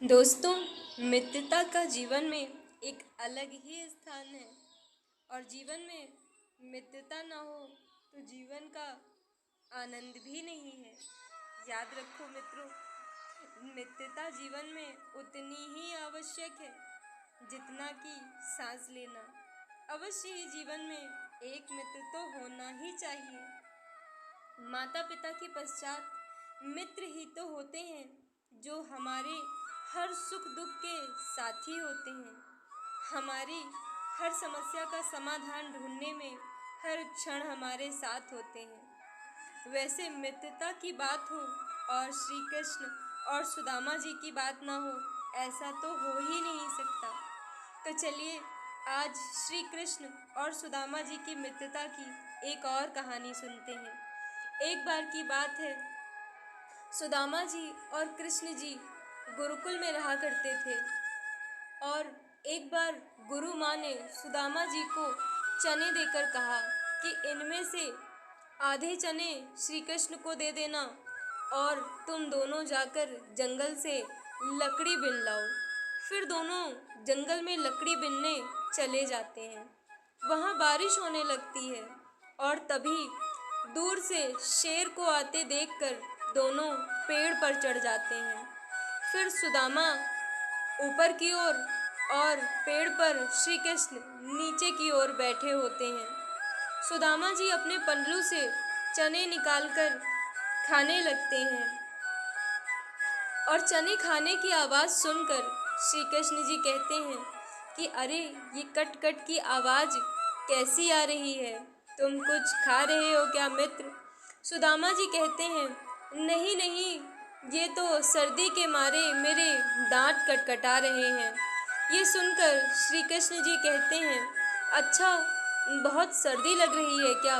दोस्तों, मित्रता का जीवन में एक अलग ही स्थान है और जीवन में मित्रता ना हो तो जीवन का आनंद भी नहीं है। याद रखो मित्रों, मित्रता जीवन में उतनी ही आवश्यक है जितना कि सांस लेना। अवश्य ही जीवन में एक मित्र तो होना ही चाहिए। माता पिता के पश्चात मित्र ही तो होते हैं जो हमारे हर सुख दुख के साथी होते हैं, हमारी हर समस्या का समाधान ढूंढने में हर क्षण हमारे साथ होते हैं। वैसे मित्रता की बात हो और श्री कृष्ण और सुदामा जी की बात ना हो, ऐसा तो हो ही नहीं सकता। तो चलिए आज श्री कृष्ण और सुदामा जी की मित्रता की एक और कहानी सुनते हैं। एक बार की बात है, सुदामा जी और कृष्ण जी गुरुकुल में रहा करते थे और एक बार गुरु माँ ने सुदामा जी को चने देकर कहा कि इनमें से आधे चने श्री कृष्ण को दे देना और तुम दोनों जाकर जंगल से लकड़ी बीन लाओ। फिर दोनों जंगल में लकड़ी बीनने चले जाते हैं। वहाँ बारिश होने लगती है और तभी दूर से शेर को आते देखकर दोनों पेड़ पर चढ़ जाते हैं। फिर सुदामा ऊपर की ओर और पेड़ पर श्री कृष्ण नीचे की ओर बैठे होते हैं। सुदामा जी अपने पल्लू से चने निकालकर खाने लगते हैं और चने खाने की आवाज़ सुनकर श्री कृष्ण जी कहते हैं कि अरे ये कट कट की आवाज़ कैसी आ रही है, तुम कुछ खा रहे हो क्या मित्र? सुदामा जी कहते हैं नहीं नहीं, ये तो सर्दी के मारे मेरे दांत कटकटा रहे हैं। ये सुनकर श्री कृष्ण जी कहते हैं अच्छा, बहुत सर्दी लग रही है क्या?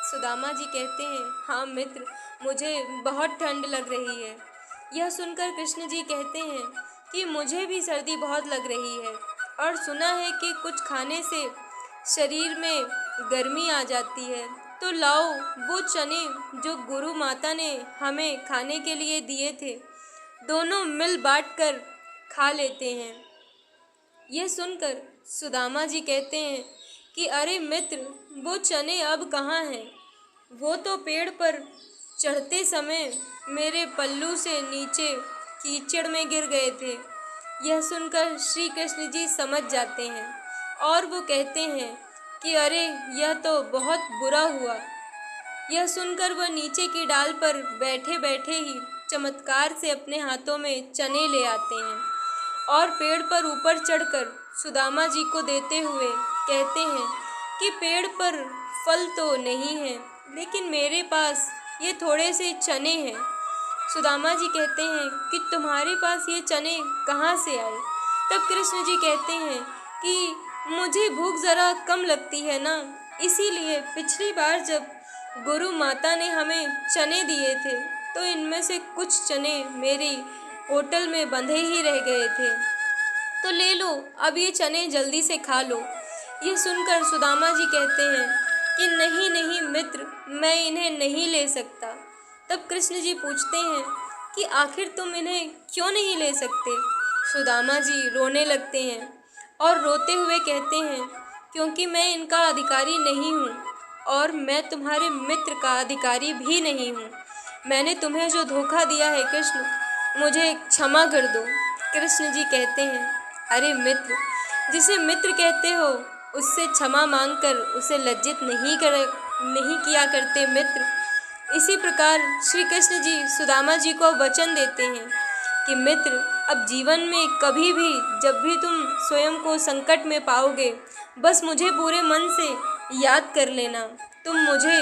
सुदामा जी कहते हैं हाँ मित्र, मुझे बहुत ठंड लग रही है। यह सुनकर कृष्ण जी कहते हैं कि मुझे भी सर्दी बहुत लग रही है और सुना है कि कुछ खाने से शरीर में गर्मी आ जाती है, तो लाओ वो चने जो गुरु माता ने हमें खाने के लिए दिए थे, दोनों मिल बांट कर खा लेते हैं। यह सुनकर सुदामा जी कहते हैं कि अरे मित्र, वो चने अब कहाँ हैं? वो तो पेड़ पर चढ़ते समय मेरे पल्लू से नीचे कीचड़ में गिर गए थे। यह सुनकर श्री कृष्ण जी समझ जाते हैं और वो कहते हैं कि अरे यह तो बहुत बुरा हुआ। यह सुनकर वह नीचे की डाल पर बैठे बैठे ही चमत्कार से अपने हाथों में चने ले आते हैं और पेड़ पर ऊपर चढ़कर सुदामा जी को देते हुए कहते हैं कि पेड़ पर फल तो नहीं है, लेकिन मेरे पास ये थोड़े से चने हैं। सुदामा जी कहते हैं कि तुम्हारे पास ये चने कहाँ से आए? तब कृष्ण जी कहते हैं कि मुझे भूख ज़रा कम लगती है ना, इसीलिए पिछली बार जब गुरु माता ने हमें चने दिए थे तो इनमें से कुछ चने मेरी होटल में बंधे ही रह गए थे, तो ले लो, अब ये चने जल्दी से खा लो। ये सुनकर सुदामा जी कहते हैं कि नहीं नहीं मित्र, मैं इन्हें नहीं ले सकता। तब कृष्ण जी पूछते हैं कि आखिर तुम इन्हें क्यों नहीं ले सकते? सुदामा जी रोने लगते हैं और रोते हुए कहते हैं क्योंकि मैं इनका अधिकारी नहीं हूँ और मैं तुम्हारे मित्र का अधिकारी भी नहीं हूँ। मैंने तुम्हें जो धोखा दिया है कृष्ण, मुझे क्षमा कर दो। कृष्ण जी कहते हैं अरे मित्र, जिसे मित्र कहते हो उससे क्षमा मांगकर उसे लज्जित नहीं किया करते मित्र। इसी प्रकार श्री कृष्ण जी सुदामा जी को वचन देते हैं कि मित्र, अब जीवन में कभी भी जब भी तुम स्वयं को संकट में पाओगे, बस मुझे पूरे मन से याद कर लेना, तुम मुझे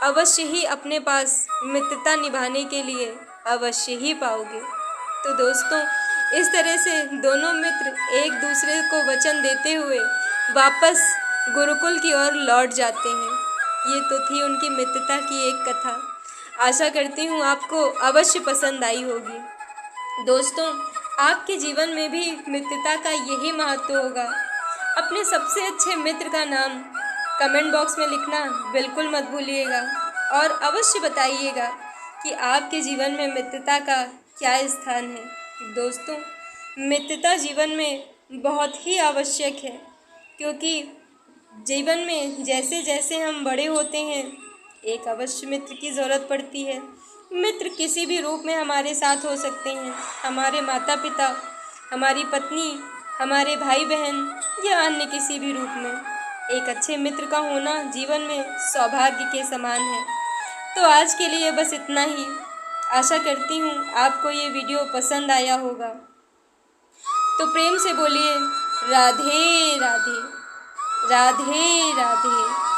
अवश्य ही अपने पास मित्रता निभाने के लिए अवश्य ही पाओगे। तो दोस्तों, इस तरह से दोनों मित्र एक दूसरे को वचन देते हुए वापस गुरुकुल की ओर लौट जाते हैं। ये तो थी उनकी मित्रता की एक कथा। आशा करती हूँ आपको अवश्य पसंद आई होगी। दोस्तों, आपके जीवन में भी मित्रता का यही महत्व होगा। अपने सबसे अच्छे मित्र का नाम कमेंट बॉक्स में लिखना बिल्कुल मत भूलिएगा और अवश्य बताइएगा कि आपके जीवन में मित्रता का क्या स्थान है। दोस्तों, मित्रता जीवन में बहुत ही आवश्यक है, क्योंकि जीवन में जैसे जैसे हम बड़े होते हैं एक अवश्य मित्र की ज़रूरत पड़ती है। मित्र किसी भी रूप में हमारे साथ हो सकते हैं, हमारे माता पिता, हमारी पत्नी, हमारे भाई बहन या अन्य किसी भी रूप में। एक अच्छे मित्र का होना जीवन में सौभाग्य के समान है। तो आज के लिए बस इतना ही। आशा करती हूँ आपको ये वीडियो पसंद आया होगा। तो प्रेम से बोलिए राधे राधे, राधे राधे।